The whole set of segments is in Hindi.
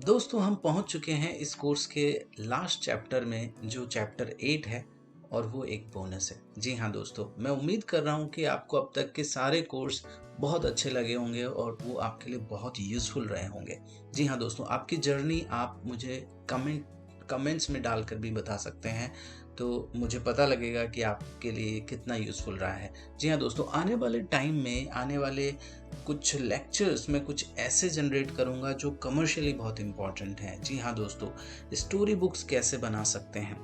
दोस्तों हम पहुंच चुके हैं इस कोर्स के लास्ट चैप्टर में जो चैप्टर 8 है और वो एक बोनस है। जी हाँ दोस्तों, मैं उम्मीद कर रहा हूँ कि आपको अब तक के सारे कोर्स बहुत अच्छे लगे होंगे और वो आपके लिए बहुत यूज़फुल रहे होंगे। जी हाँ दोस्तों, आपकी जर्नी आप मुझे कमेंट्स में डालकर भी बता सकते हैं, तो मुझे पता लगेगा कि आपके लिए कितना यूज़फुल रहा है। जी हाँ दोस्तों, आने वाले टाइम में आने वाले कुछ लेक्चर्स में कुछ ऐसे जनरेट करूँगा जो कमर्शियली बहुत इम्पॉर्टेंट हैं। जी हाँ दोस्तों, स्टोरी बुक्स कैसे बना सकते हैं,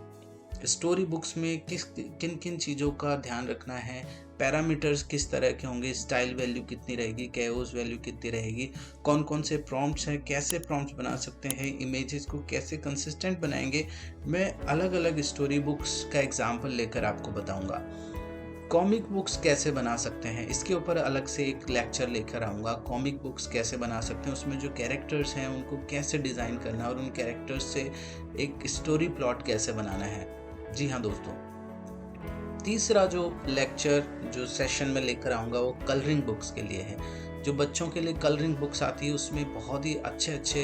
स्टोरी बुक्स में किन किन चीज़ों का ध्यान रखना है, पैरामीटर्स किस तरह के होंगे, स्टाइल वैल्यू कितनी रहेगी, कैओस वैल्यू कितनी रहेगी, कौन कौन से प्रॉम्प्ट्स हैं, कैसे प्रॉम्प्ट्स बना सकते हैं, इमेजेस को कैसे कंसिस्टेंट बनाएंगे, मैं अलग अलग स्टोरी बुक्स का एग्जांपल लेकर आपको बताऊंगा। कॉमिक बुक्स कैसे बना सकते हैं, इसके ऊपर अलग से एक लेक्चर लेकर आऊँगा। कॉमिक बुक्स कैसे बना सकते हैं, उसमें जो कैरेक्टर्स हैं उनको कैसे डिज़ाइन करना और उन कैरेक्टर्स से एक स्टोरी प्लॉट कैसे बनाना है। जी हाँ दोस्तों, तीसरा जो लेक्चर जो सेशन में लेकर आऊँगा वो कलरिंग बुक्स के लिए है। जो बच्चों के लिए कलरिंग बुक्स आती है उसमें बहुत ही अच्छे अच्छे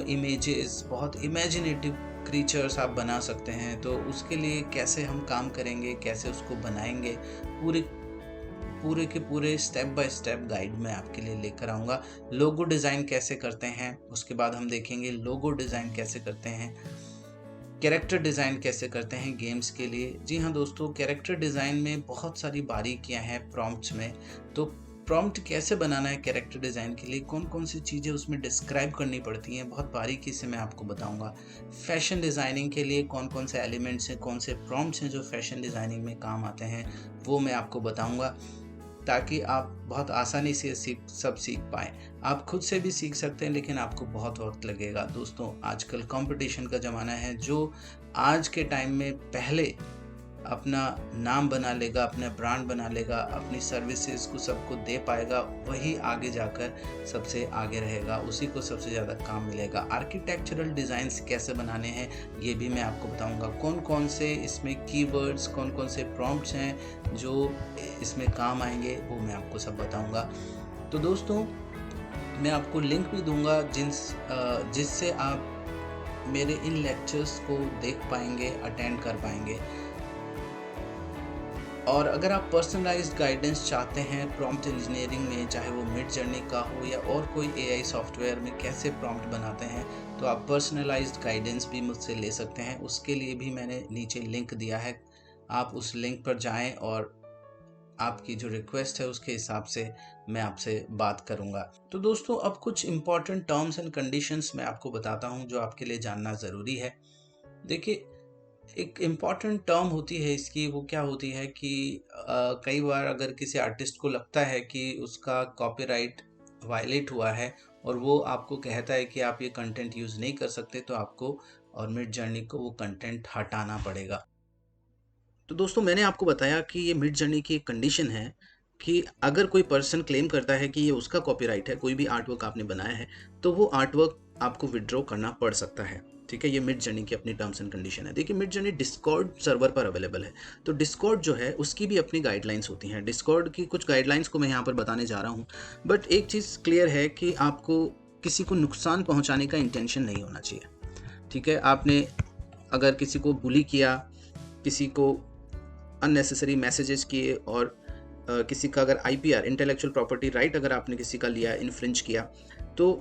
इमेजेस, बहुत इमेजिनेटिव क्रीचर्स आप बना सकते हैं। तो उसके लिए कैसे हम काम करेंगे, कैसे उसको बनाएंगे, पूरे पूरे के पूरे स्टेप बाय स्टेप गाइड मैं आपके लिए लेकर आऊँगा। लोगो डिज़ाइन कैसे करते हैं, उसके बाद हम देखेंगे लोगो डिज़ाइन कैसे करते हैं, कैरेक्टर डिज़ाइन कैसे करते हैं गेम्स के लिए। जी हाँ दोस्तों, कैरेक्टर डिज़ाइन में बहुत सारी बारीकियाँ हैं प्रॉम्प्ट्स में। तो प्रॉम्प्ट कैसे बनाना है कैरेक्टर डिज़ाइन के लिए, कौन कौन सी चीज़ें उसमें डिस्क्राइब करनी पड़ती हैं, बहुत बारीकी से मैं आपको बताऊंगा। फैशन डिज़ाइनिंग के लिए कौन कौन से एलिमेंट्स हैं, कौन से प्रॉम्प्ट्स हैं जो फैशन डिज़ाइनिंग में काम आते हैं, वो मैं आपको बताऊंगा, ताकि आप बहुत आसानी से सब सीख पाएँ। आप खुद से भी सीख सकते हैं लेकिन आपको बहुत वक्त लगेगा। दोस्तों आजकल कंपटीशन का ज़माना है। जो आज के टाइम में पहले अपना नाम बना लेगा, अपना ब्रांड बना लेगा, अपनी सर्विसेज को सबको दे पाएगा, वही आगे जाकर सबसे आगे रहेगा, उसी को सबसे ज़्यादा काम मिलेगा। आर्किटेक्चरल डिज़ाइंस कैसे बनाने हैं ये भी मैं आपको बताऊंगा। कौन कौन से इसमें कीवर्ड्स, कौन कौन से प्रॉम्प्ट्स हैं जो इसमें काम आएंगे, वो मैं आपको सब बताऊंगा। तो दोस्तों मैं आपको लिंक भी दूंगा जिससे आप मेरे इन लेक्चर्स को देख पाएंगे, अटेंड कर पाएंगे। और अगर आप पर्सनलाइज्ड गाइडेंस चाहते हैं प्रॉम्प्ट इंजीनियरिंग में, चाहे वो मिड जर्नी का हो या और कोई एआई सॉफ्टवेयर में कैसे प्रॉम्प्ट बनाते हैं, तो आप पर्सनलाइज्ड गाइडेंस भी मुझसे ले सकते हैं। उसके लिए भी मैंने नीचे लिंक दिया है, आप उस लिंक पर जाएं और आपकी जो रिक्वेस्ट है उसके हिसाब से मैं आपसे बात करूंगा। तो दोस्तों अब कुछ इम्पॉर्टेंट टर्म्स एंड कंडीशंस मैं आपको बताता हूं जो आपके लिए जानना ज़रूरी है। देखिए, एक इम्पॉर्टेंट टर्म होती है इसकी, वो क्या होती है कि कई बार अगर किसी आर्टिस्ट को लगता है कि उसका कॉपीराइट वायलेट हुआ है और वो आपको कहता है कि आप ये कंटेंट यूज़ नहीं कर सकते, तो आपको और मिड जर्नी को वो कंटेंट हटाना पड़ेगा। तो दोस्तों मैंने आपको बताया कि ये मिड जर्नी की एक कंडीशन है कि अगर कोई पर्सन क्लेम करता है कि ये उसका कॉपीराइट है, कोई भी आर्टवर्क आपने बनाया है, तो वो आर्टवर्क आपको विड्रॉ करना पड़ सकता है। ठीक है, ये मिड जर्नी की अपनी टर्म्स एंड कंडीशन है। देखिए, मिड जर्नी डिस्कॉर्ड सर्वर पर अवेलेबल है। तो डिस्कॉर्ड जो है उसकी भी अपनी गाइडलाइंस होती हैं। डिस्कॉर्ड की कुछ गाइडलाइंस को मैं यहाँ पर बताने जा रहा हूँ, बट एक चीज़ क्लियर है कि आपको किसी को नुकसान पहुँचाने का इंटेंशन नहीं होना चाहिए। ठीक है, आपने अगर किसी को बुली किया, किसी को अननेसेसरी मैसेजेस किए और किसी का अगर आईपीआर, इंटेलेक्चुअल प्रॉपर्टी राइट, अगर आपने किसी का लिया, इन्फ्रिंज किया, तो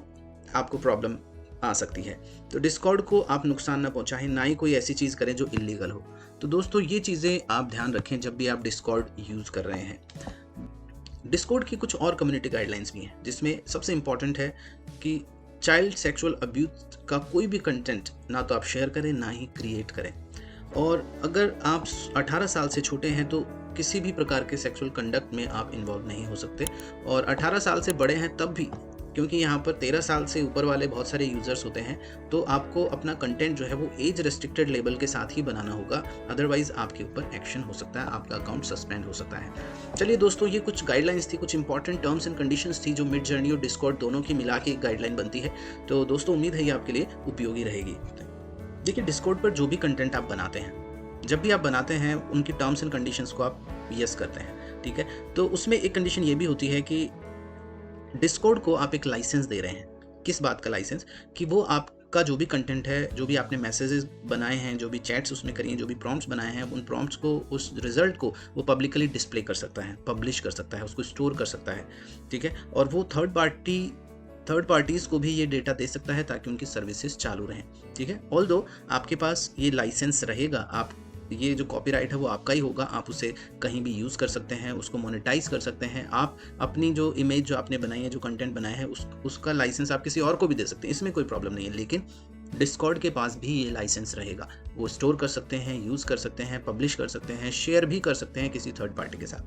आपको प्रॉब्लम आ सकती है। तो डिस्कॉर्ड को आप नुकसान ना पहुंचाएं, ना ही कोई ऐसी चीज़ करें जो इलीगल हो। तो दोस्तों ये चीज़ें आप ध्यान रखें जब भी आप डिस्कॉर्ड यूज़ कर रहे हैं। डिस्कॉर्ड की कुछ और कम्युनिटी गाइडलाइंस भी हैं, जिसमें सबसे इम्पॉर्टेंट है कि चाइल्ड सेक्सुअल अब्यूज का कोई भी कंटेंट ना तो आप शेयर करें, ना ही क्रिएट करें। और अगर आप 18 साल से छोटे हैं तो किसी भी प्रकार के सेक्सुअल कंडक्ट में आप इन्वॉल्व नहीं हो सकते। और 18 साल से बड़े हैं तब भी, क्योंकि यहाँ पर 13 साल से ऊपर वाले बहुत सारे यूज़र्स होते हैं, तो आपको अपना कंटेंट जो है वो एज रेस्ट्रिक्टेड लेबल के साथ ही बनाना होगा, अदरवाइज़ आपके ऊपर एक्शन हो सकता है, आपका अकाउंट सस्पेंड हो सकता है। चलिए दोस्तों, ये कुछ गाइडलाइंस थी, कुछ इंपॉर्टेंट टर्म्स एंड कंडीशंस थी जो मिड जर्नी और डिस्कॉर्ड दोनों की मिला के एक गाइडलाइन बनती है। तो दोस्तों उम्मीद है ये आपके लिए उपयोगी रहेगी। देखिए, डिस्कॉर्ड पर जो भी कंटेंट आप बनाते हैं, जब भी आप बनाते हैं उनकी टर्म्स एंड कंडीशंस को आप यस करते हैं। ठीक है, तो उसमें एक कंडीशन ये भी होती है कि डिस्कॉर्ड को आप एक लाइसेंस दे रहे हैं। किस बात का लाइसेंस? कि वो आप आपका जो भी कंटेंट है, जो भी आपने मैसेजेस बनाए हैं, जो भी चैट्स उसमें करी हैं, जो भी प्रॉम्प्ट्स बनाए हैं, उन प्रॉम्प्ट्स को, उस रिजल्ट को वो पब्लिकली डिस्प्ले कर सकता है, पब्लिश कर सकता है, उसको स्टोर कर सकता है, ठीक है। और वो थर्ड पार्टीज़ को भी ये डेटा दे सकता है ताकि उनकी सर्विसेज चालू रहें, ठीक है। ऑल्दो आपके पास ये लाइसेंस रहेगा, आप ये जो कॉपीराइट है वो आपका ही होगा, आप उसे कहीं भी यूज़ कर सकते हैं, उसको मोनेटाइज कर सकते हैं, आप अपनी जो इमेज जो आपने बनाई है, जो कंटेंट बनाया है, उसका लाइसेंस आप किसी और को भी दे सकते हैं, इसमें कोई प्रॉब्लम नहीं है। लेकिन डिस्कॉर्ड के पास भी ये लाइसेंस रहेगा, वो स्टोर कर सकते हैं, यूज़ कर सकते हैं, पब्लिश कर सकते हैं, शेयर भी कर सकते हैं किसी थर्ड पार्टी के साथ।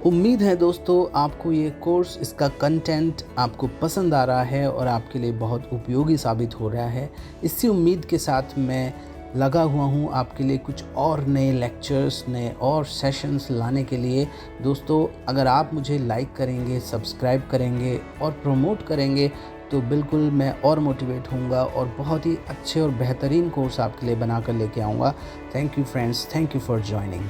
उम्मीद है दोस्तों आपको ये कोर्स, इसका कंटेंट आपको पसंद आ रहा है और आपके लिए बहुत उपयोगी साबित हो रहा है। इसी उम्मीद के साथ मैं लगा हुआ हूँ आपके लिए कुछ और नए लेक्चर्स, नए और सेशंस लाने के लिए। दोस्तों अगर आप मुझे लाइक करेंगे, सब्सक्राइब करेंगे और प्रमोट करेंगे तो बिल्कुल मैं और मोटिवेट होऊंगा और बहुत ही अच्छे और बेहतरीन कोर्स आपके लिए बना कर लेके आऊँगा। Thank you friends, thank you for joining.